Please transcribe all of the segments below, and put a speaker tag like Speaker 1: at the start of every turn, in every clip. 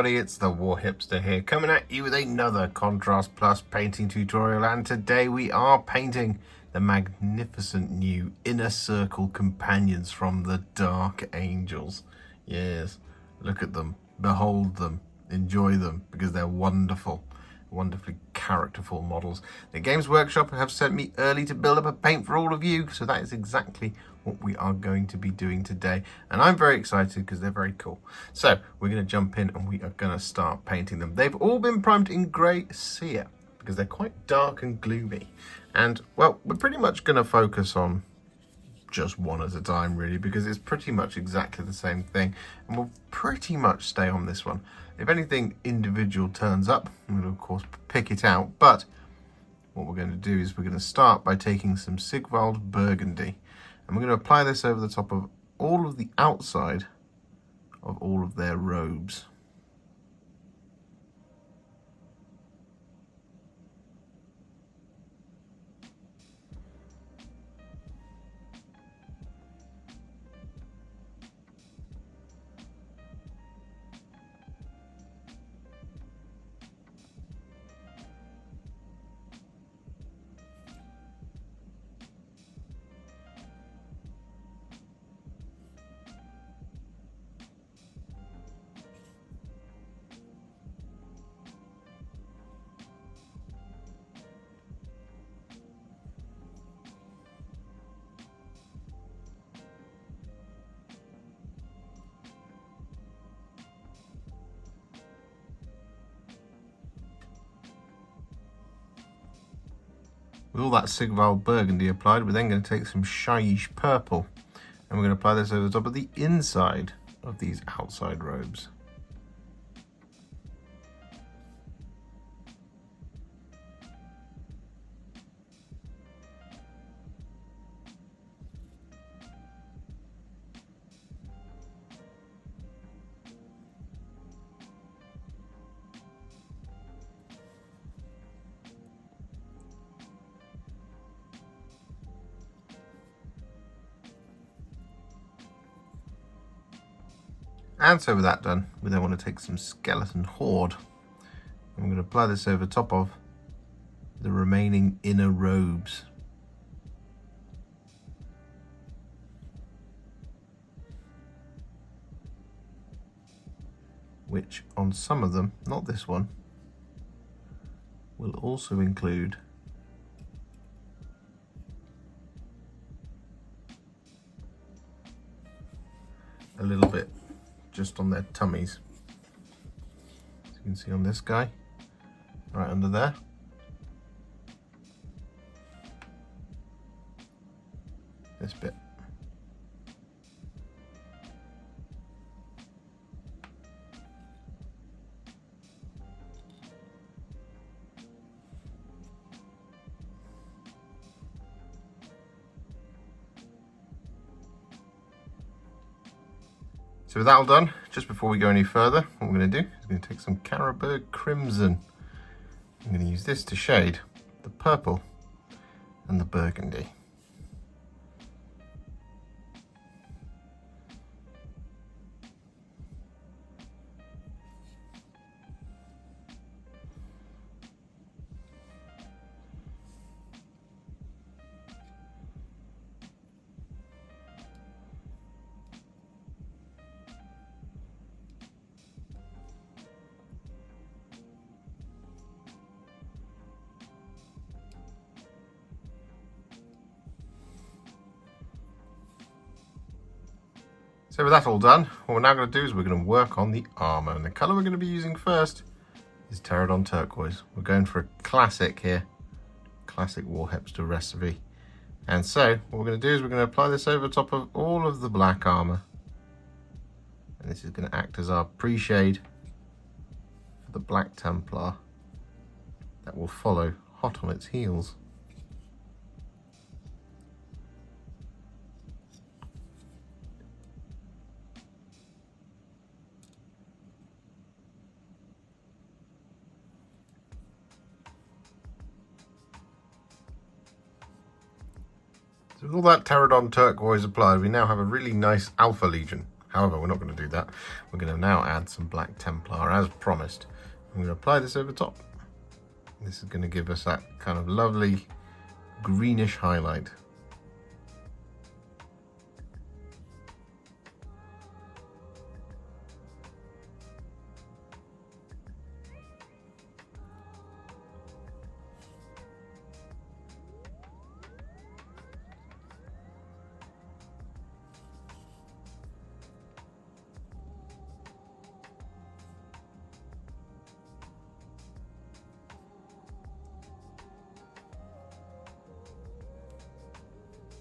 Speaker 1: everybody, it's the Warhipster here, coming at you with another Contrast Plus painting tutorial, and today we are painting the magnificent new Inner Circle companions from the Dark Angels. Yes, look at them, behold them, enjoy them, because they're wonderful. Wonderfully characterful models. The Games Workshop have sent me early to build up a paint for all of you, so that is exactly what we are going to be doing today, and I'm very excited because they're very cool. So we're going to jump in and we are going to start painting them. They've all been primed in grey Seer because they're quite dark and gloomy, and well, we're pretty much going to focus on just one at a time really, because it's pretty much exactly the same thing, and we'll pretty much stay on this one. If anything individual turns up, we'll of course pick it out, but what we're going to do is we're going to start by taking some Sigvald Burgundy, and we're going to apply this over the top of all of the outside of all of their robes. With all that Sigvald Burgundy applied, we're then going to take some Shyish Purple, and we're going to apply this over the top of the inside of these outside robes. And so with that done, we then want to take some Skeleton Horde, and we're going to apply this over top of the remaining inner robes. Which on some of them, not this one, will also include a little bit just on their tummies. As you can see on this guy, right under there. This bit. So with that all done, just before we go any further, what we're going to do is going to take some Carroburg Crimson. I'm going to use this to shade the purple and the burgundy. So with that all done, what we're now going to do is we're going to work on the armour, and the colour we're going to be using first is Terradon Turquoise. We're going for a classic here, classic Warhipster recipe. And so what we're going to do is we're going to apply this over top of all of the black armour, and this is going to act as our pre-shade for the Black Templar that will follow hot on its heels. So with all that Terradon Turquoise applied, we now have a really nice Alpha Legion. However, we're not going to do that. We're going to now add some black Templar as promised. I'm going to apply this over top. This is going to give us that kind of lovely greenish highlight.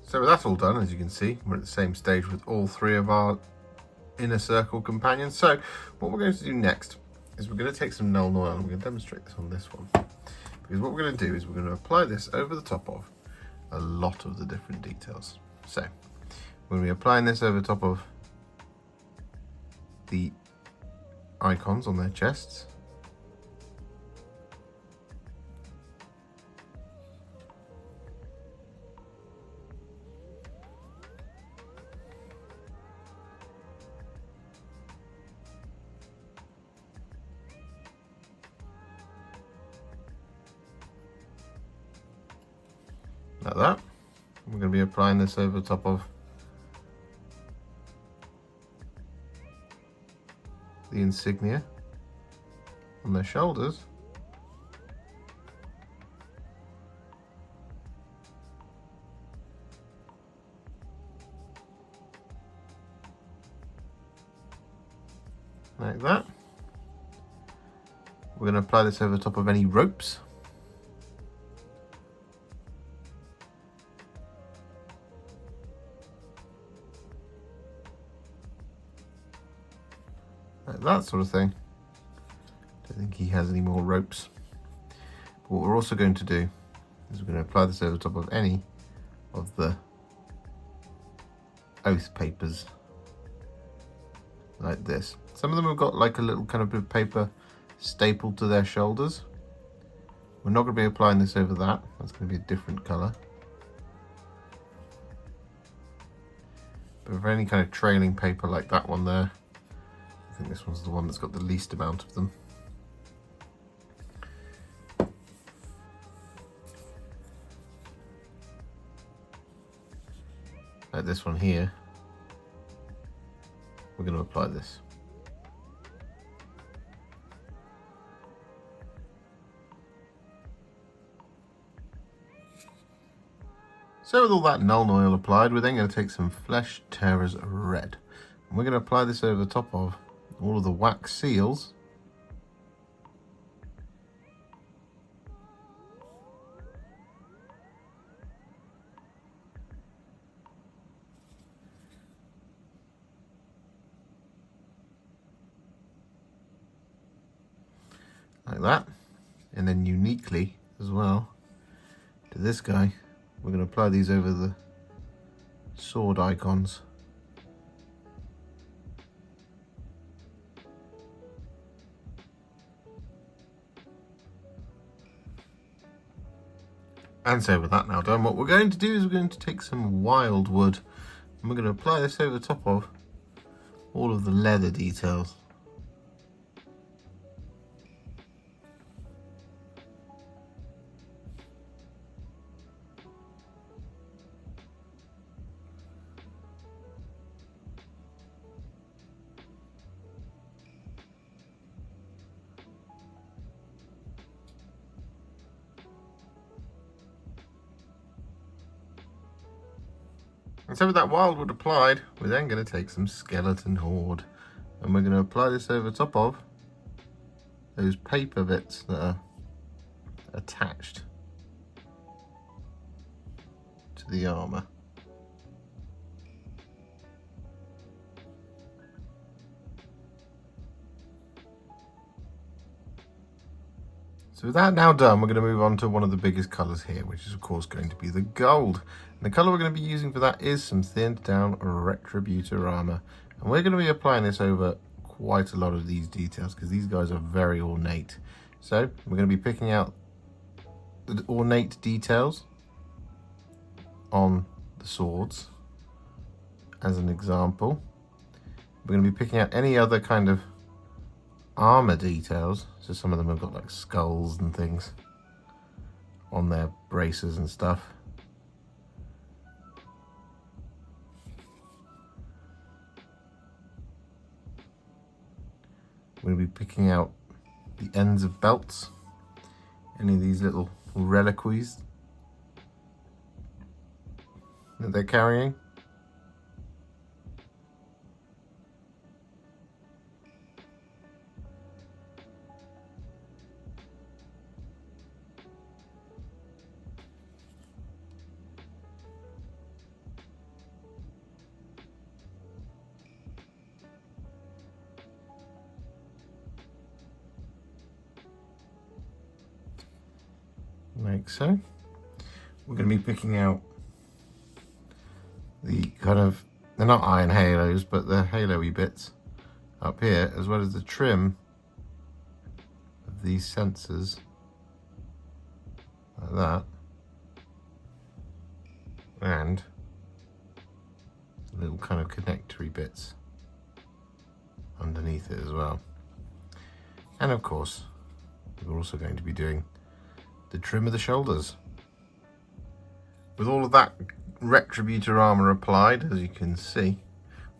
Speaker 1: So with that all done, as you can see, we're at the same stage with all three of our inner circle companions. So what we're going to do next is we're going to take some Nuln Oil, and we're going to demonstrate this on this one. Because what we're going to do is we're going to apply this over the top of a lot of the different details. So we're going to be applying this over top of the icons on their chests. Like that. We're going to be applying this over the top of the insignia on their shoulders. Like that. We're going to apply this over the top of any ropes. Like that sort of thing. Don't think he has any more ropes. But what we're also going to do is we're going to apply this over the top of any of the oath papers. Like this. Some of them have got like a little kind of bit of paper stapled to their shoulders. We're not going to be applying this over that. That's going to be a different colour. But for any kind of trailing paper like that one there, I think this one's the one that's got the least amount of them. Like this one here, we're going to apply this. So with all that Nuln Oil applied, we're then going to take some Flesh Tearers Red. And we're going to apply this over the top of all of the wax seals. Like that. And then uniquely as well to this guy, we're going to apply these over the sword icons. And so with that now done, what we're going to do is we're going to take some Wyldwood and we're going to apply this over the top of all of the leather details. And so with that Wyldwood applied, we're then going to take some Skeleton Horde and we're going to apply this over top of those paper bits that are attached to the armour. So with that now done, we're going to move on to one of the biggest colours here, which is of course going to be the gold. And the colour we're going to be using for that is some thinned down Retributor Armour. And we're going to be applying this over quite a lot of these details because these guys are very ornate. So we're going to be picking out the ornate details on the swords as an example. We're going to be picking out any other kind of armor details. So some of them have got like skulls and things on their braces and stuff. We're going to be picking out the ends of belts, any of these little reliquies that they're carrying. Like so. We're going to be picking out the kind of, they're not iron halos, but they're halo-y bits up here, as well as the trim of these sensors, like that, and little kind of connectory bits underneath it as well. And of course, we're also going to be doing the trim of the shoulders. With all of that Retributor Armour applied, as you can see,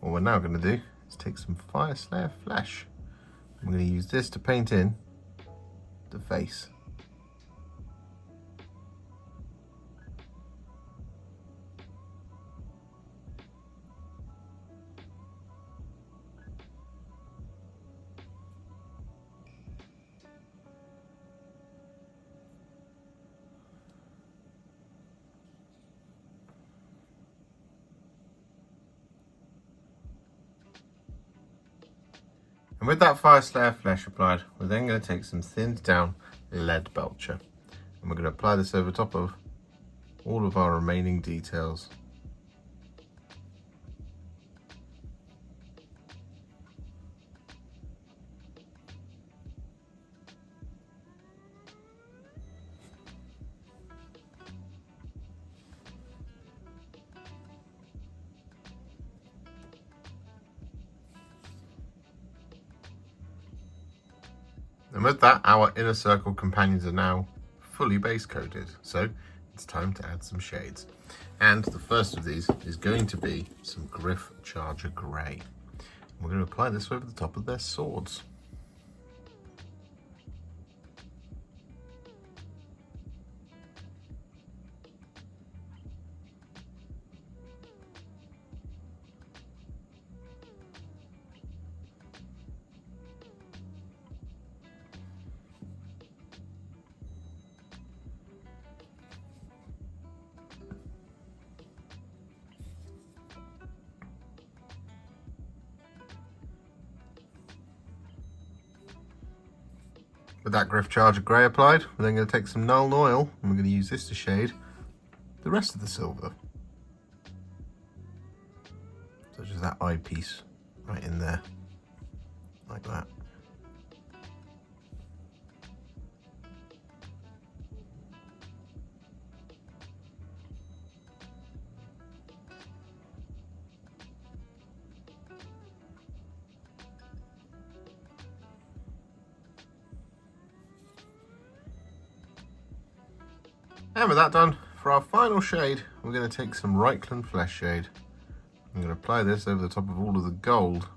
Speaker 1: what we're now going to do is take some Fyreslayer Flesh. I'm going to use this to paint in the face. And with that Fyreslayer Flesh applied, we're then going to take some thinned down Leadbelcher, and we're going to apply this over top of all of our remaining details. And with that, our inner circle companions are now fully base coated. So it's time to add some shades. And the first of these is going to be some Gryph-Charger Grey. We're going to apply this over the top of their swords. With that Gryph-Charger Grey applied, we're then going to take some Nuln Oil and we're going to use this to shade the rest of the silver. Such as that eyepiece right in there, like that. And with that done, for our final shade, we're going to take some Reikland Fleshshade. I'm going to apply this over the top of all of the gold.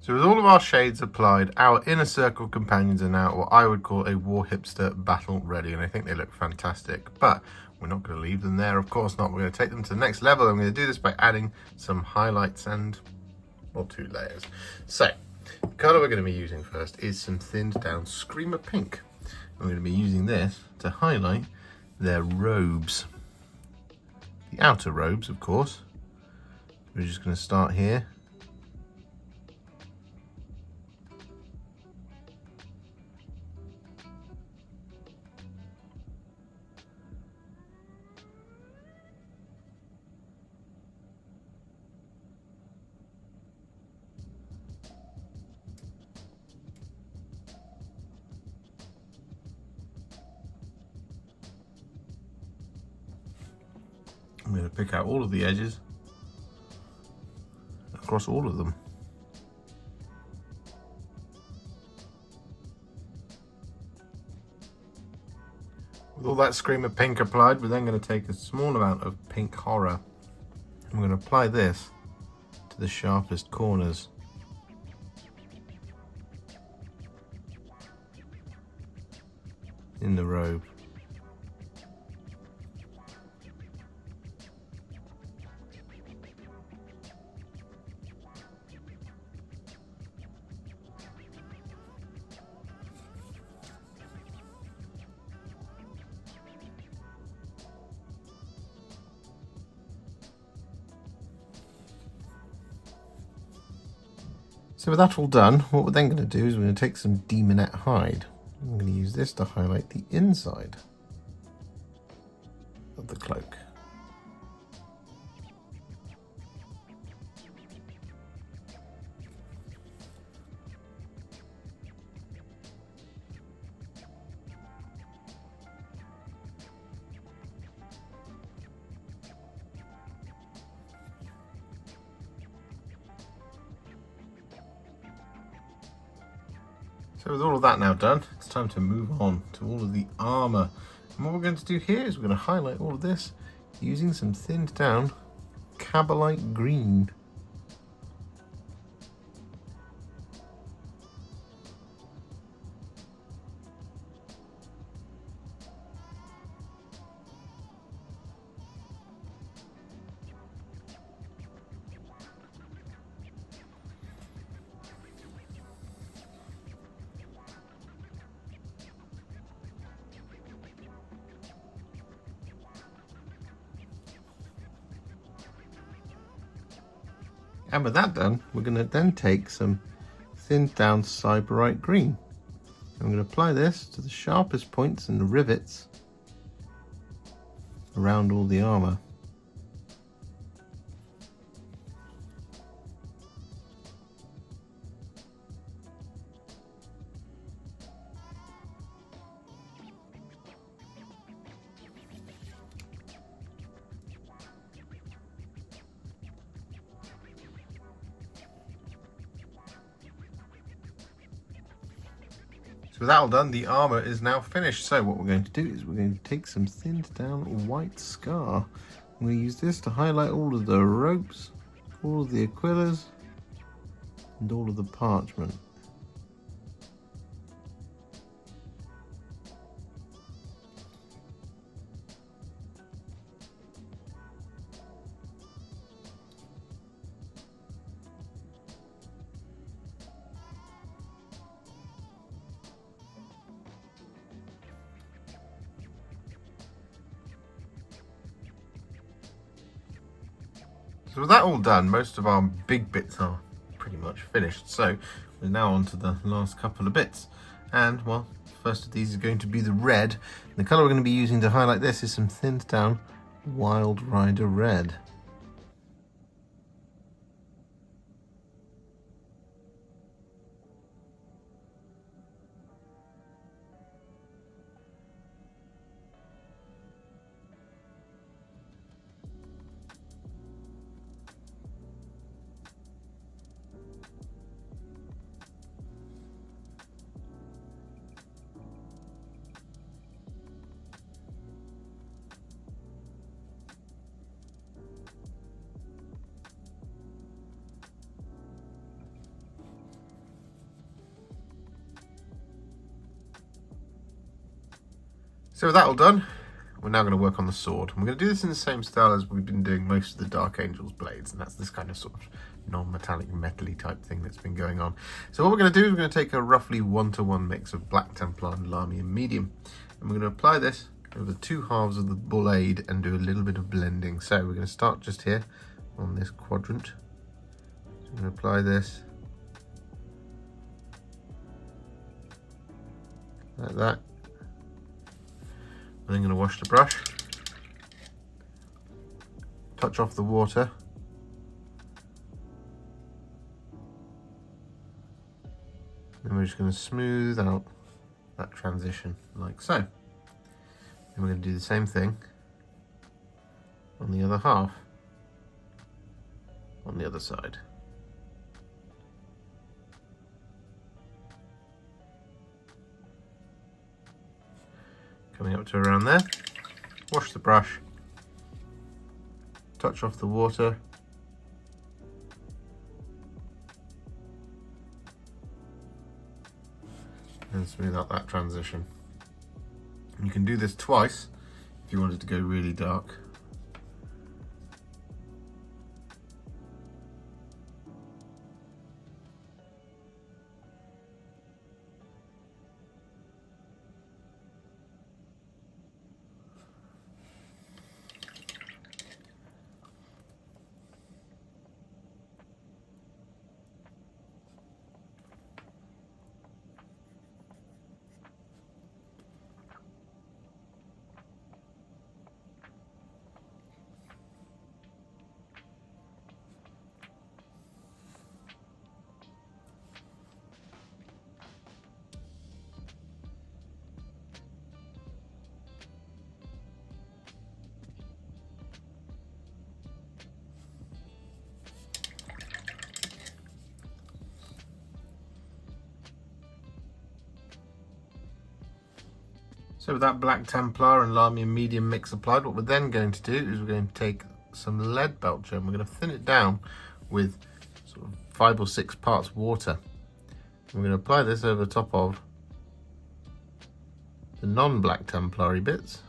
Speaker 1: So with all of our shades applied, our inner circle companions are now what I would call a Warhipster battle ready, and I think they look fantastic. But we're not going to leave them there, of course not. We're going to take them to the next level. I'm going to do this by adding some highlights and, well, 2 layers. So the colour we're going to be using first is some thinned down Screamer Pink. I'm going to be using this to highlight their robes. The outer robes, of course. We're just going to start here. I'm going to pick out all of the edges across all of them. With all that Scream of Pink applied, we're then going to take a small amount of Pink Horror. I'm going to apply this to the sharpest corners. In the robe. So with that all done, what we're then going to do is we're going to take some Daemonette Hide. I'm going to use this to highlight the inside of the cloak. So with all of that now done, it's time to move on to all of the armour. And what we're going to do here is we're going to highlight all of this using some thinned down Kabalite Green. And with that done, we're going to then take some thinned down Sybarite Green. I'm going to apply this to the sharpest points and the rivets around all the armour. So with that all done, the armour is now finished. So what we're going to do is we're going to take some thinned down white scar. I'm going to use this to highlight all of the ropes, all of the aquillas, and all of the parchment. So with that all done, most of our big bits are pretty much finished. So we're now on to the last couple of bits. And, well, first of these is going to be the red. The colour we're going to be using to highlight this is some thinned down Wild Rider Red. So with that all done, we're now going to work on the sword. And we're going to do this in the same style as we've been doing most of the Dark Angel's blades, and that's this kind of sort of non-metallic metally type thing that's been going on. So what we're going to do is we're going to take a roughly 1-to-1 mix of Black Templar and Lahmian Medium, and we're going to apply this over the two halves of the blade and do a little bit of blending. So we're going to start just here on this quadrant. So I'm going to apply this like that. I'm then going to wash the brush, touch off the water, and we're just going to smooth out that transition like so. And we're going to do the same thing on the other half, on the other side. Coming up to around there, wash the brush, touch off the water, and smooth out that transition. You can do this twice if you want it to go really dark. So with that Black Templar and Lahmian Medium mix applied, what we're then going to do is we're going to take some Leadbelcher and we're going to thin it down with sort of 5 or 6 parts water. And we're going to apply this over the top of the non-Black Templary bits.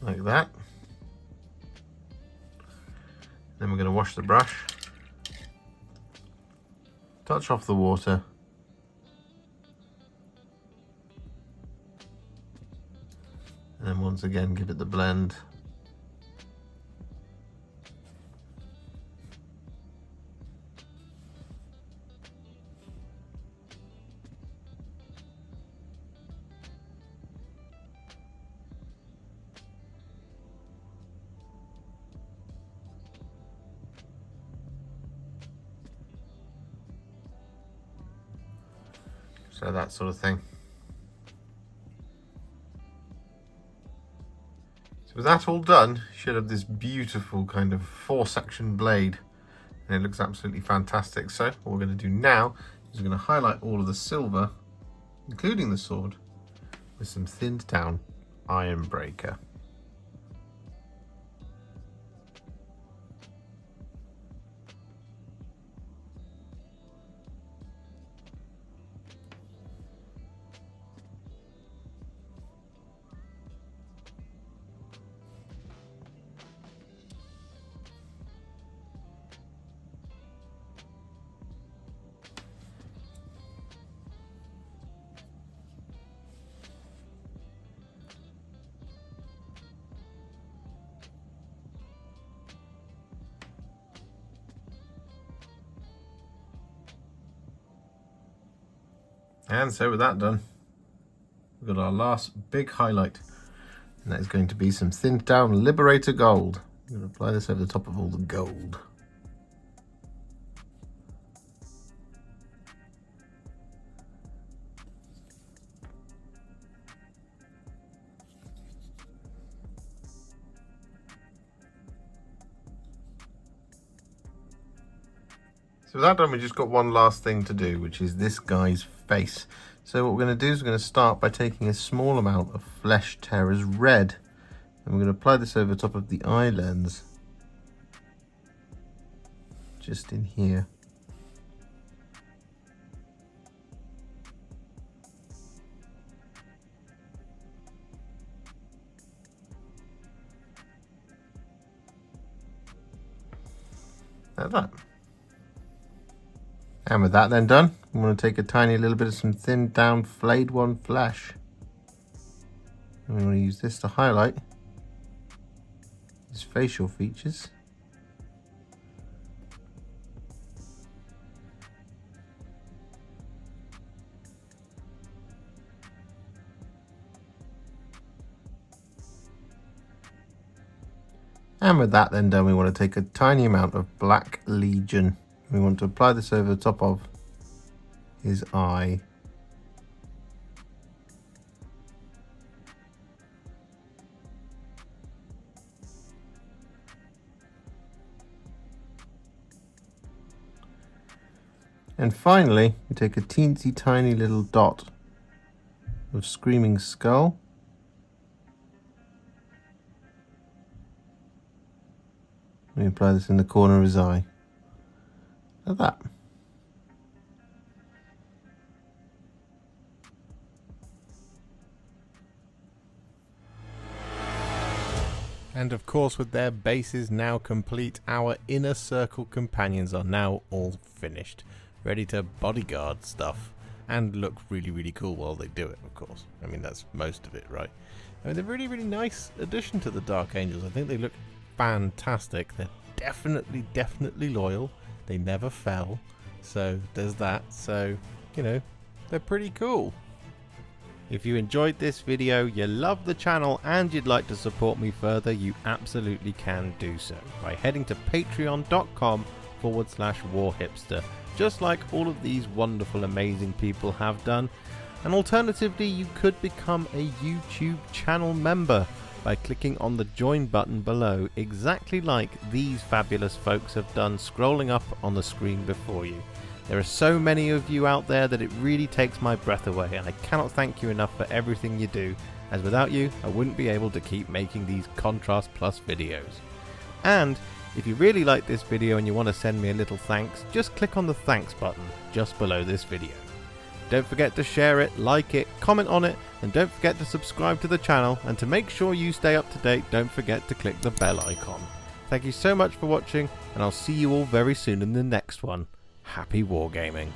Speaker 1: Like that. Then we're going to wash the brush. Touch off the water, and then once again give it the blend. So that sort of thing. So with that all done, you should have this beautiful kind of 4-section blade, and it looks absolutely fantastic. So what we're going to do now is we're going to highlight all of the silver, including the sword, with some thinned down Ironbreaker. And so with that done, we've got our last big highlight, and that is going to be some thinned down Liberator Gold. I'm going to apply this over the top of all the gold. So with that done, we've just got one last thing to do, which is this guy's face. So what we're going to do is we're going to start by taking a small amount of Flesh Terror's Red, and we're going to apply this over the top of the eye lens, just in here. Like that. And with that then done, I'm going to take a tiny little bit of some thinned down Flayed One Flesh. And we're going to use this to highlight his facial features. And with that then done, we want to take a tiny amount of Black Legion. We want to apply this over the top of his eye. And finally, we take a teensy tiny little dot of Screaming Skull. We apply this in the corner of his eye. Like that. And of course, with their bases now complete, our inner circle companions are now all finished, ready to bodyguard stuff and look really, really cool while they do it, of course. I mean, that's most of it, right? I mean, they're really, really nice addition to the Dark Angels. I think they look fantastic. They're definitely loyal. They never fell. So there's that. So, you know, they're pretty cool. If you enjoyed this video, you love the channel and you'd like to support me further, you absolutely can do so by heading to patreon.com/warhipster, just like all of these wonderful, amazing people have done. And alternatively, you could become a YouTube channel member by clicking on the join button below, exactly like these fabulous folks have done, scrolling up on the screen before you. There are so many of you out there that it really takes my breath away, and I cannot thank you enough for everything you do, as without you I wouldn't be able to keep making these Contrast Plus videos. And if you really like this video and you want to send me a little thanks, just click on the thanks button just below this video. Don't forget to share it, like it, comment on it, and don't forget to subscribe to the channel, and to make sure you stay up to date, don't forget to click the bell icon. Thank you so much for watching, and I'll see you all very soon in the next one. Happy wargaming.